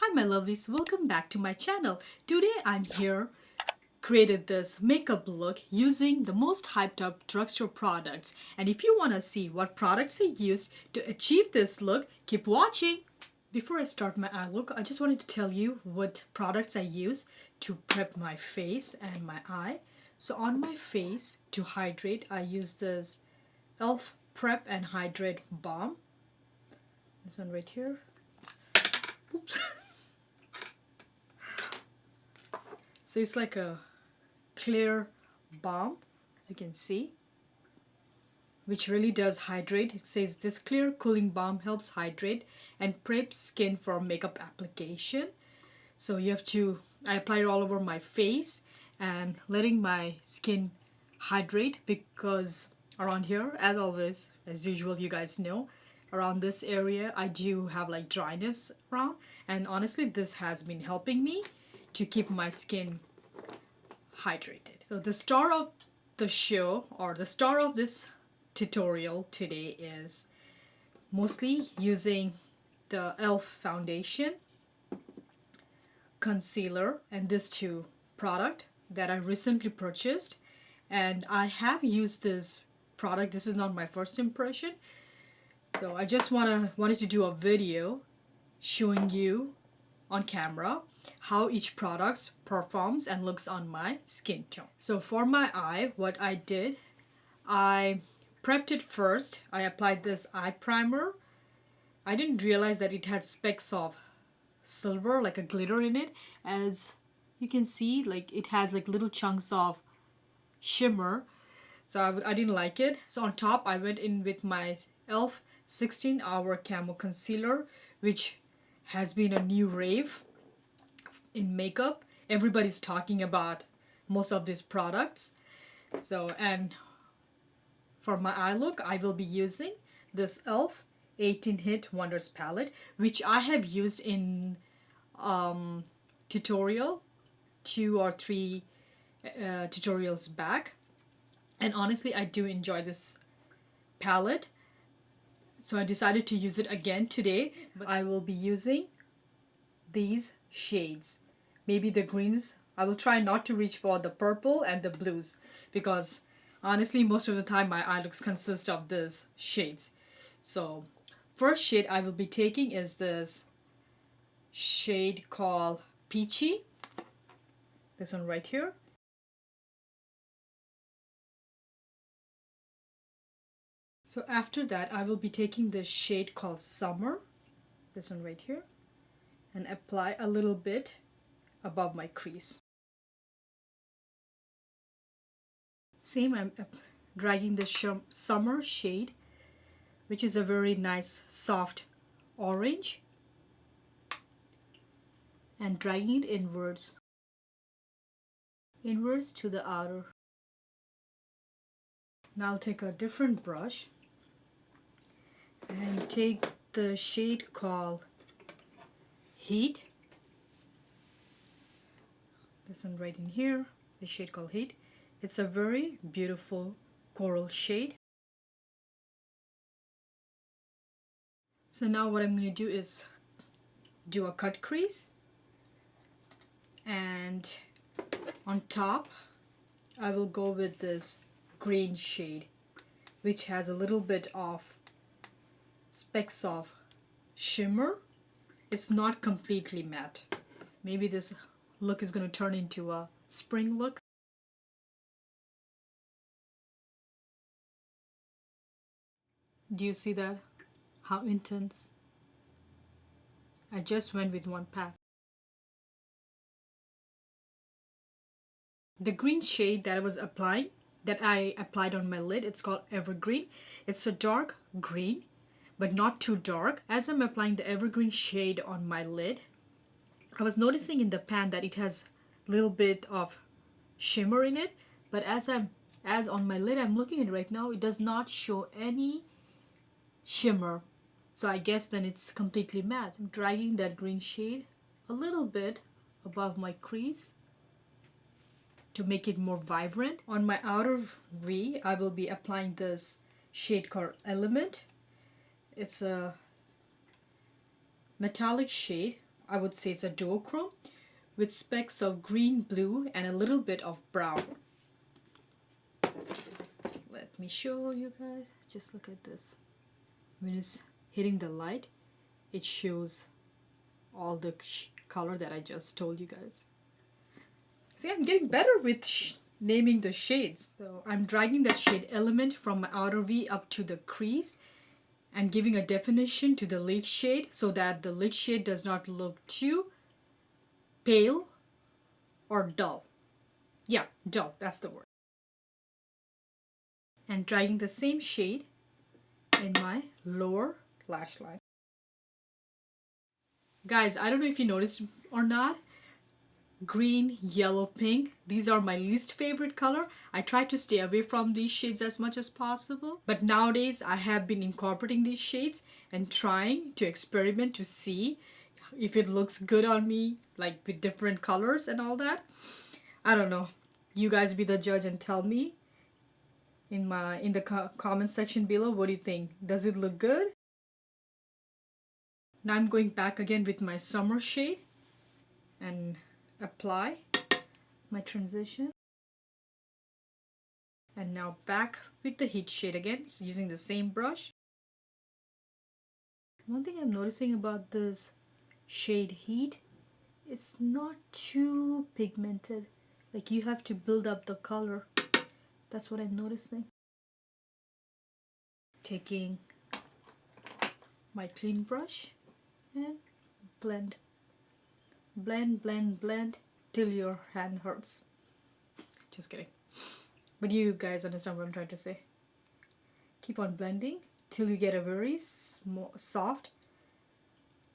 Hi my lovelies, welcome back to my channel. Today I'm here created this makeup look using the most hyped up drugstore products. And if you want to see what products I used to achieve this look, keep watching. Before I start my eye look, I just wanted to tell you what products I use to prep my face and my eye. So on my face to hydrate, I use this e.l.f. Prep and Hydrate Balm. This one right here. Oops. So it's like a clear balm, as you can see, which really does hydrate. It says this clear cooling balm helps hydrate and prep skin for makeup application. So I apply it all over my face and letting my skin hydrate, because around here, as always, as usual, you guys know, around this area I do have like dryness around, and honestly this has been helping me to keep my skin hydrated. So the star of the show, or the star of this tutorial today, is mostly using the e.l.f. foundation, concealer, and this two product that I recently purchased. And I have used this product. This is not my first impression. So I just wanted to do a video showing you on camera how each product performs and looks on my skin tone. So for my eye, what I did, I prepped it first. I applied this eye primer. I didn't realize that it had specks of silver, like a glitter in it. As you can see, like it has like little chunks of shimmer. So I didn't like it. So on top, I went in with my e.l.f. 16-hour Camo Concealer, which has been a new rave in makeup. Everybody's talking about most of these products. So, and for my eye look, I will be using this e.l.f. 18 Hit Wonders palette, which I have used in tutorial 2 or 3 tutorials back. And honestly, I do enjoy this palette. So I decided to use it again today. But I will be using these shades. Maybe the greens. I will try not to reach for the purple and the blues, because honestly most of the time my eye looks consist of these shades. So first shade I will be taking is this shade called Peachy. This one right here. So after that I will be taking this shade called Summer. This one right here. And apply a little bit above my crease. Same, I'm dragging this Summer shade, which is a very nice soft orange, and dragging it inwards to the outer. Now I'll take a different brush and take the shade called Heat. This one right in here, the shade called Heat. It's a very beautiful coral shade. So now what I'm going to do is do a cut crease, and on top I will go with this green shade, which has a little bit of specks of shimmer. It's not completely matte. Maybe this look is going to turn into a spring look. Do you see that? How intense? I just went with one pack. The green shade that I applied on my lid, it's called Evergreen. It's a dark green, but not too dark. As I'm applying the Evergreen shade on my lid, I was noticing in the pan that it has a little bit of shimmer in it, but as on my lid I'm looking at it right now, it does not show any shimmer. So I guess then it's completely matte. I'm dragging that green shade a little bit above my crease to make it more vibrant. On my outer V, I will be applying this shade called Element. It's a metallic shade I would say it's a duochrome with specks of green, blue, and a little bit of brown. Let me show you guys. Just look at this. When it's hitting the light, it shows all the color that I just told you guys. See, I'm getting better with naming the shades. So I'm dragging that shade element from my outer V up to the crease and giving a definition to the lid shade so that the lid shade does not look too pale or dull. Yeah, dull, that's the word. And dragging the same shade in my lower lash line. Guys, I don't know if you noticed or not, green, yellow, pink, these are my least favorite color. I try to stay away from these shades as much as possible, but nowadays I have been incorporating these shades and trying to experiment to see if it looks good on me, like with different colors and all that. I don't know, you guys be the judge and tell me in the comment section below, what do you think? Does it look good? Now I'm going back again with my summer shade and apply my transition. And now back with the heat shade again, using the same brush. One thing I'm noticing about this shade heat, it's not too pigmented. Like you have to build up the color. That's what I'm noticing. Taking my clean brush and blend. Blend, blend, blend till your hand hurts. Just kidding. But you guys understand what I'm trying to say. Keep on blending till you get a very soft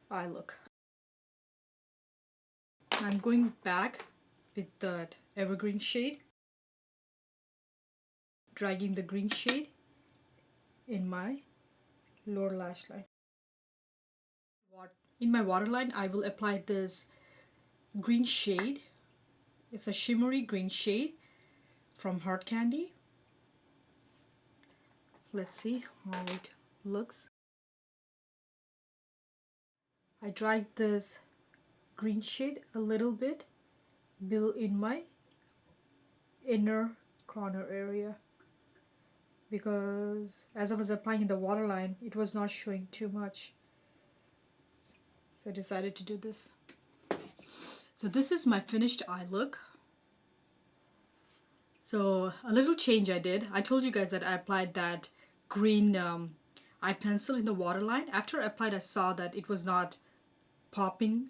eye look. I'm going back with that evergreen shade, dragging the green shade in my lower lash line. In my waterline, I will apply this green shade. It's a shimmery green shade from Heart Candy. Let's see how it looks. I drag this green shade a little bit build in my inner corner area, because as I was applying in the waterline, it was not showing too much. So I decided to do this. So this is my finished eye look. So a little change I did. I told you guys that I applied that green eye pencil in the waterline. After I applied, I saw that it was not popping,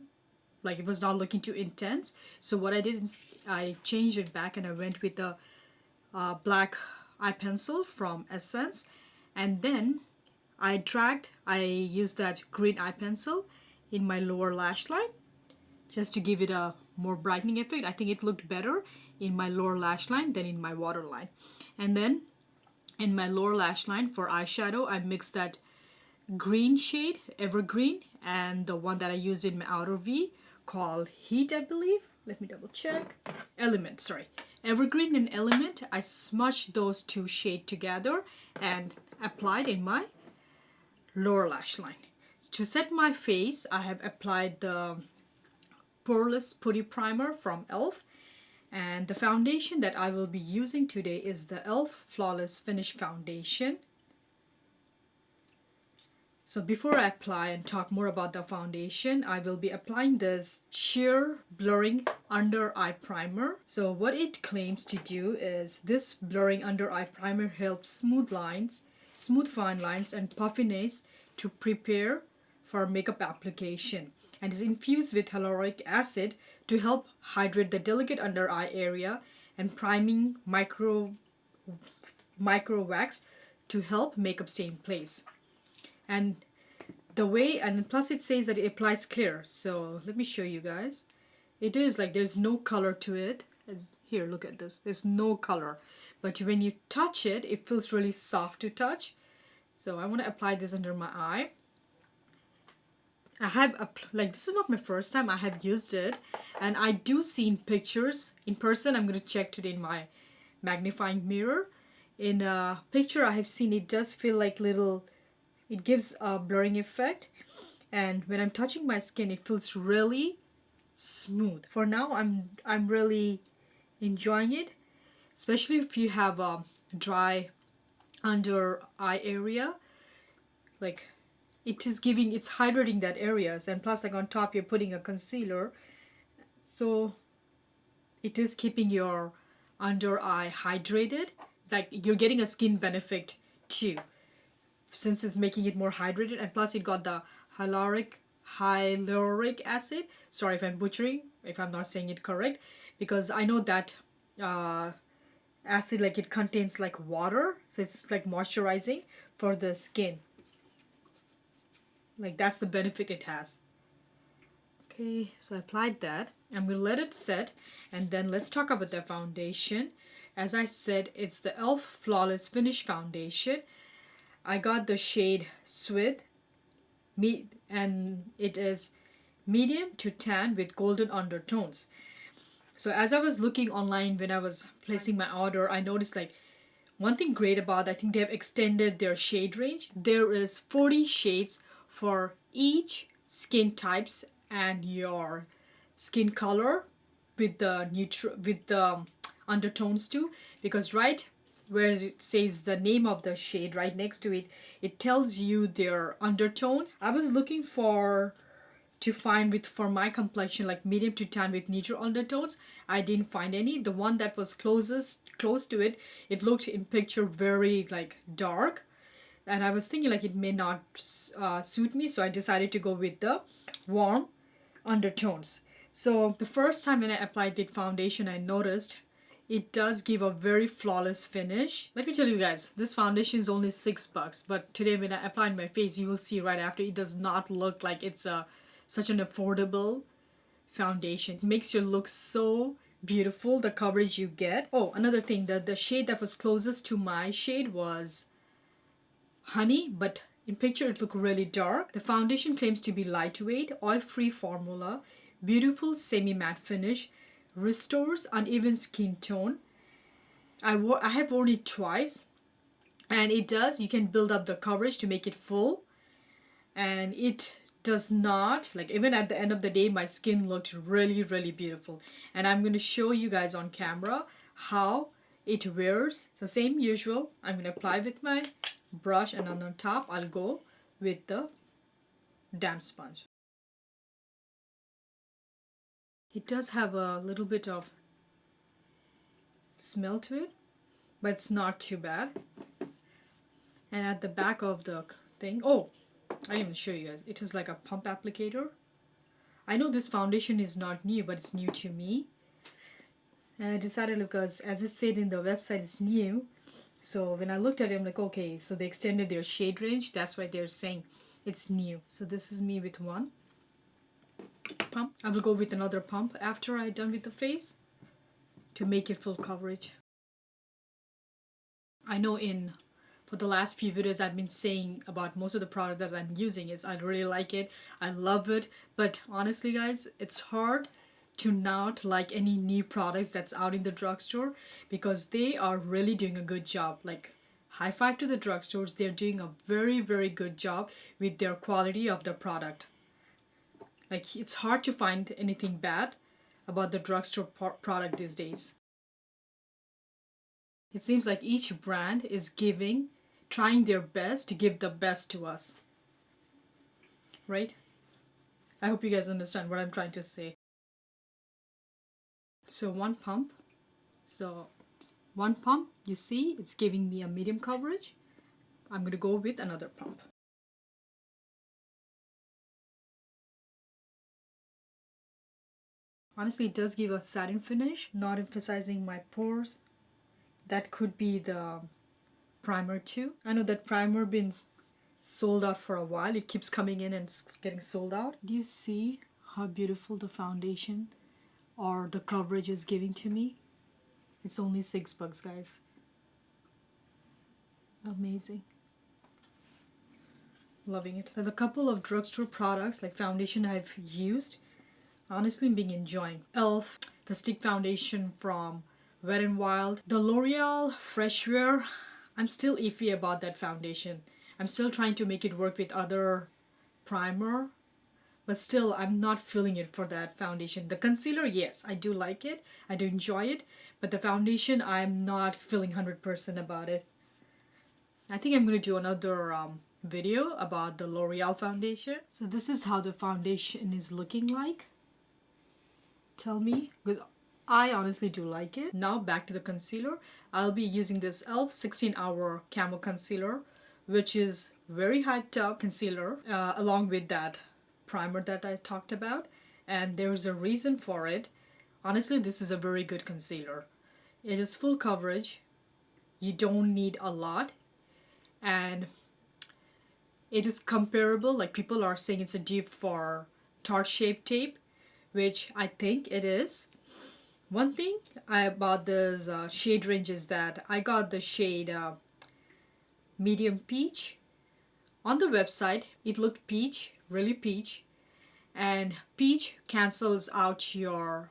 like it was not looking too intense. So what I did is I changed it back and I went with the black eye pencil from Essence, and then I used that green eye pencil in my lower lash line just to give it a more brightening effect. I think it looked better in my lower lash line than in my waterline. And then in my lower lash line for eyeshadow, I mixed that green shade, evergreen, and the one that I used in my outer V called Heat, I believe. Let me double check. Element, sorry. Evergreen and Element. I smudged those two shades together and applied in my lower lash line. To set my face, I have applied the Poreless Putty Primer from e.l.f. And the foundation that I will be using today is the e.l.f. Flawless Finish Foundation. So before I apply and talk more about the foundation, I will be applying this Sheer Blurring Under Eye Primer. So what it claims to do is this Blurring Under Eye Primer helps smooth fine lines and puffiness to prepare for makeup application, and is infused with hyaluronic acid to help hydrate the delicate under eye area, and priming micro wax to help makeup stay in place. And plus it says that it applies clear. So let me show you guys. It is like there's no color to it. Here, look at this. There's no color. But when you touch it, it feels really soft to touch. So I want to apply this under my eye. I have, this is not my first time I have used it. And I do see in pictures. In person, I'm going to check today in my magnifying mirror. In a picture I have seen, it does feel like it gives a blurring effect. and when I'm touching my skin, it feels really smooth. For now, I'm really enjoying it, especially if you have a dry under eye area. Like, it's hydrating that areas, and plus like on top you're putting a concealer, so it is keeping your under eye hydrated. Like, you're getting a skin benefit too, since it's making it more hydrated, and plus it got the hyaluronic acid. Sorry if I'm butchering, if I'm not saying it correct, because I know that acid, like, it contains like water, so it's like moisturizing for the skin. Like, that's the benefit it has. Okay, so I applied that. I'm gonna let it set, and then let's talk about the foundation. As I said, it's the e.l.f. Flawless Finish Foundation. I got the shade Sweet, and it is medium to tan with golden undertones. So as I was looking online when I was placing my order, I noticed like one thing great about, I think they have extended their shade range. There is 40 shades for each skin types and your skin color, with the undertones too, because right where it says the name of the shade, right next to it, it tells you their undertones. I was looking to find with for my complexion like medium to tan with neutral undertones. I didn't find any. The one that was close to it, it looked in picture very like dark, and I was thinking like it may not suit me, so I decided to go with the warm undertones. So the first time when I applied the foundation, I noticed it does give a very flawless finish. Let me tell you guys, this foundation is only $6, but today when I apply on my face, you will see right after, it does not look like it's such an affordable foundation. It makes your look so beautiful, the coverage you get. Oh, another thing, the shade that was closest to my shade was Honey, but in picture it looked really dark. The foundation claims to be lightweight, oil-free formula, beautiful semi-matte finish, restores uneven skin tone. I have worn it twice, and it does, you can build up the coverage to make it full, and it does not, like, even at the end of the day, my skin looked really, really beautiful. And I'm going to show you guys on camera how it wears. So same usual, I'm going to apply with my brush, and on top I'll go with the damp sponge. It does have a little bit of smell to it, but it's not too bad. And at the back of the thing, oh, I didn't even show you guys, it is like a pump applicator. I know this foundation is not new, but it's new to me, and I decided, because as it said in the website, it's new. So when I looked at it, I'm like, okay, so they extended their shade range, that's why they're saying it's new. So this is me with one pump. I will go with another pump after I'm done with the face to make it full coverage. I know for the last few videos I've been saying about most of the products that I'm using is I really like it, I love it, but honestly guys, it's hard to not like any new products that's out in the drugstore, because they are really doing a good job. Like, high five to the drugstores, they're doing a very, very good job with their quality of the product. Like, it's hard to find anything bad about the drugstore product these days. It seems like each brand is trying their best to give the best to us, right? I hope you guys understand what I'm trying to say. So one pump, you see it's giving me a medium coverage. I'm going to go with another pump. Honestly, it does give a satin finish, not emphasizing my pores. That could be the primer too. I know that primer been sold out for a while. It keeps coming in and getting sold out. Do you see how beautiful the foundation or the coverage is giving to me? It's only $6, guys. Amazing. Loving it. There's a couple of drugstore products like foundation I've used. Honestly, I'm enjoying e.l.f. the stick foundation from Wet n Wild, the L'Oreal Fresh Wear. I'm still iffy about that foundation. I'm still trying to make it work with other primer but still I'm not feeling it for that foundation. The concealer, yes, I do like it, I do enjoy it, but the foundation, I'm not feeling 100% about it. I think I'm going to do another video about the L'Oreal foundation. So this is how the foundation is looking like. Tell me, because I honestly do like it. Now back to the concealer. I'll be using this e.l.f. 16-hour Camo Concealer, which is very hyped up concealer, along with that primer that I talked about. And there's a reason for it. Honestly, this is a very good concealer. It is full coverage. You don't need a lot. And it is comparable, like people are saying it's a dupe for Tarte Shape Tape, which I think it is. One thing about this shade range is that I got the shade medium peach. On the website, it looked peach, really peach, and peach cancels out your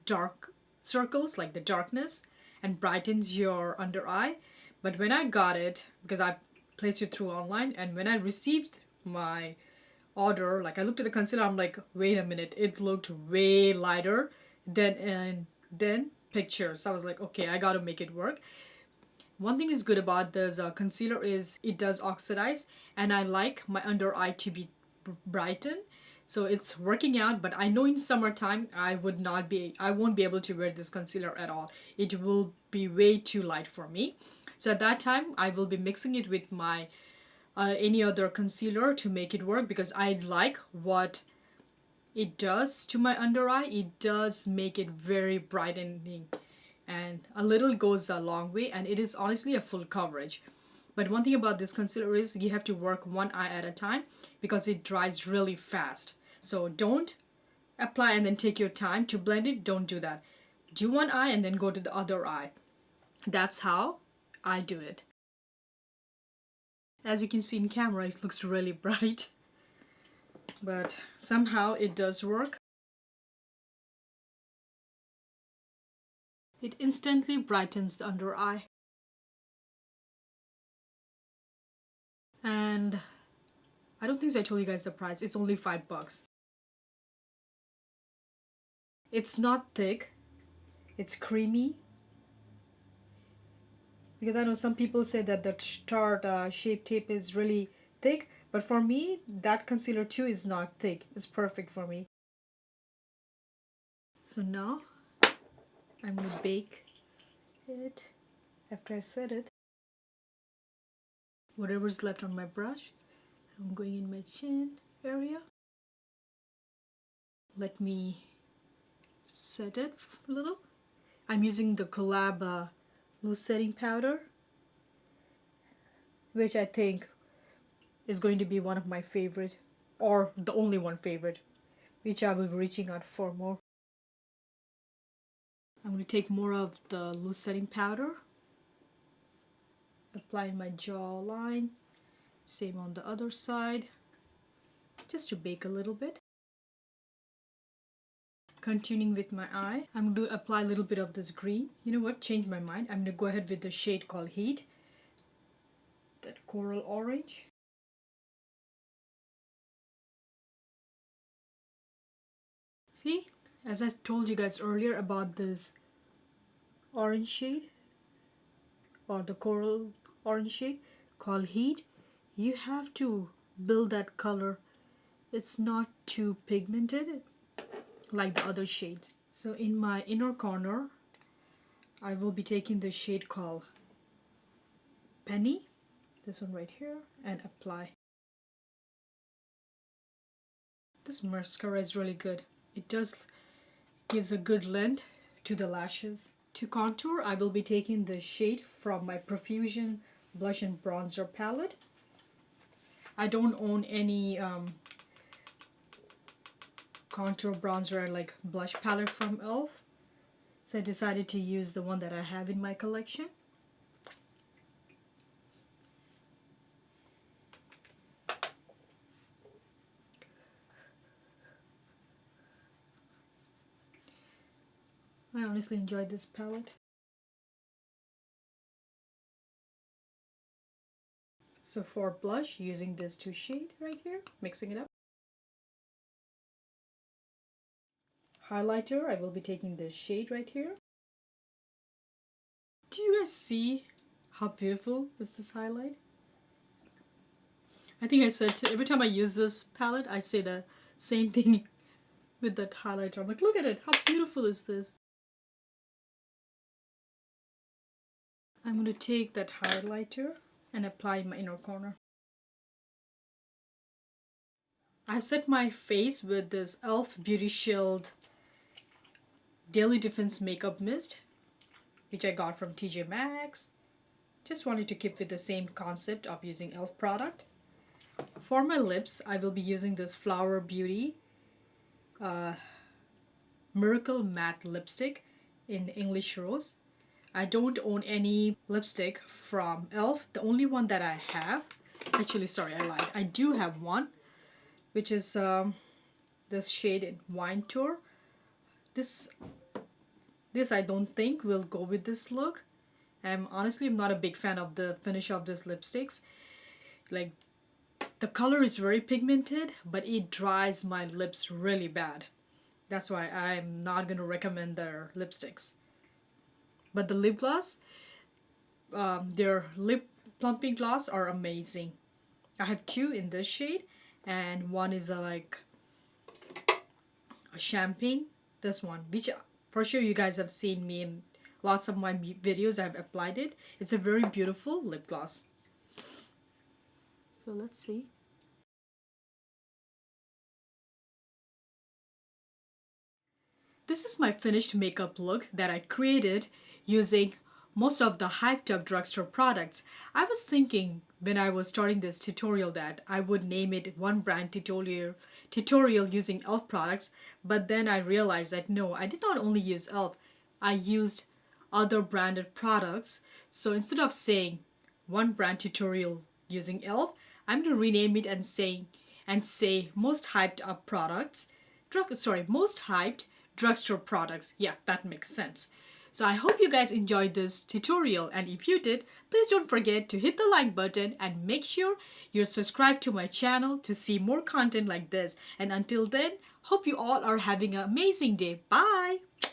dark circles, like the darkness, and brightens your under eye. But when I got it, because I placed it through online, and when I received my order, like I looked at the concealer, I'm like, wait a minute, it looked way lighter than pictures. I was like, okay, I gotta make it work. One thing is good about this concealer is it does oxidize, and I like my under eye to be brightened, so it's working out. But I know in summertime I won't be able to wear this concealer at all. It will be way too light for me. So at that time I will be mixing it with my any other concealer to make it work, because I like what it does to my under eye. It does make it very brightening, and a little goes a long way, and it is honestly a full coverage. But one thing about this concealer is you have to work one eye at a time, because it dries really fast. So don't apply and then take your time to blend it. Don't do that. Do one eye and then go to the other eye. That's how I do it. As you can see in camera, it looks really bright, but somehow it does work. It instantly brightens the under eye. And I don't think I told you guys the price. It's only $5. It's not thick. It's creamy. Because I know some people say that the Tarte Shape Tape is really thick, but for me, that concealer too is not thick. It's perfect for me. So now I'm gonna bake it after I set it. Whatever's left on my brush, I'm going in my chin area. Let me set it a little. I'm using the Collab loose setting powder, which I think is going to be one of my favorite, or the only one favorite, which I will be reaching out for more. I'm going to take more of the loose setting powder, apply in my jawline, same on the other side, just to bake a little bit. Continuing with my eye, I'm going to apply a little bit of this green. You know what? Change my mind. I'm going to go ahead with the shade called Heat, that coral orange. See, as I told you guys earlier about this orange shade, or the coral orange shade called Heat, you have to build that color. It's not too pigmented like the other shades. So in my inner corner, I will be taking the shade called Penny, this one right here, and apply. This mascara is really good. It does gives a good length to the lashes. To contour, I will be taking the shade from my Profusion Blush and Bronzer palette. I don't own any contour bronzer like blush palette from e.l.f. So I decided to use the one that I have in my collection. I honestly enjoyed this palette. So for blush, using this two shade right here, mixing it up. highlighter, I will be taking this shade right here. Do you guys see how beautiful is this highlight? I think I said every time I use this palette, I say the same thing with that highlighter. I'm like, look at it, how beautiful is this? I'm going to take that highlighter and apply in my inner corner. I've set my face with this e.l.f. Beauty Shield Daily Defense Makeup Mist, which I got from TJ Maxx. Just wanted to keep with the same concept of using e.l.f. product. For my lips, I will be using this Flower Beauty Miracle Matte Lipstick in English Rose. I don't own any lipstick from e.l.f. The only one that I have, actually sorry, I lied. I do have one, which is this shade in Wine Tour. This I don't think will go with this look. Honestly, I'm not a big fan of the finish of these lipsticks. Like, the color is very pigmented, but it dries my lips really bad. That's why I'm not going to recommend their lipsticks. But the lip gloss, their lip plumping gloss are amazing. I have two in this shade, and one is like a champagne. This one, which for sure you guys have seen me in lots of my videos. I've applied it. It's a very beautiful lip gloss. So let's see. This is my finished makeup look that I created using most of the hyped up drugstore products. I was thinking when I was starting this tutorial that I would name it one brand tutorial using e.l.f. products, but then I realized that no, I did not only use e.l.f. I used other branded products. So instead of saying one brand tutorial using e.l.f., I'm going to rename it and say most hyped up products. Most hyped drugstore products. Yeah, that makes sense. So I hope you guys enjoyed this tutorial, and if you did, please don't forget to hit the like button and make sure you're subscribed to my channel to see more content like this. And until then, hope you all are having an amazing day. Bye!